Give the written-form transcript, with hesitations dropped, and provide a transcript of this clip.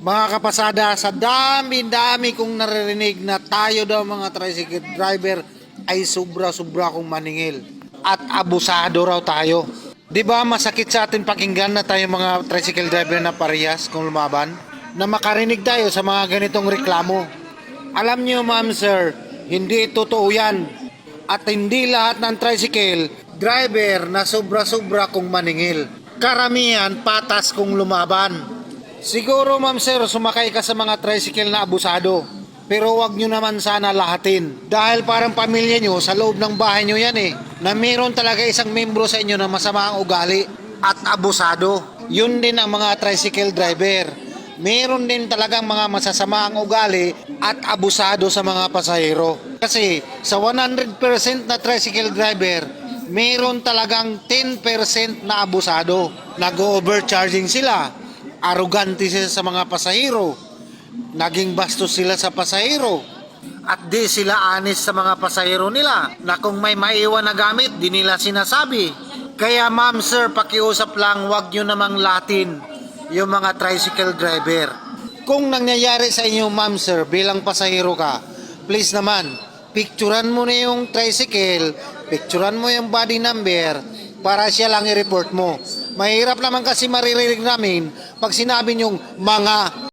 Mga kapasada, sa dami-dami kong naririnig na tayo daw mga tricycle driver ay sobra-sobra kong maningil at abusado raw tayo. Di ba masakit sa atin pakinggan na tayo mga tricycle driver na parehas kung lumaban? Na makarinig tayo sa mga ganitong reklamo. Alam niyo ma'am sir, hindi totoo yan. At hindi lahat ng tricycle driver na sobra-sobra kong maningil. Karamihan patas kong lumaban. Siguro ma'am sir, sumakay ka sa mga tricycle na abusado. Pero wag nyo naman sana lahatin. Dahil parang pamilya nyo, sa loob ng bahay nyo yan na meron talaga isang membro sa inyo na masama ang ugali at abusado. Yun din ang mga tricycle driver. Meron din talagang mga masasama ang ugali at abusado sa mga pasahero. Kasi sa 100% na tricycle driver, meron talagang 10% na abusado. Nag-overcharging sila. Arrogante sila sa mga pasahero, naging bastos sila sa pasahero, at di sila honest sa mga pasahero nila na kung may maiwan na gamit, di nila sinasabi. Kaya ma'am sir, pakiusap lang, wag nyo namang latin yung mga tricycle driver. Kung nangyayari sa inyo ma'am sir, bilang pasahero ka, please naman, picturean mo na yung tricycle, picturean mo yung body number, para siya lang i-report mo. Mahirap naman kasi maririnig namin pag sinabi nyong mga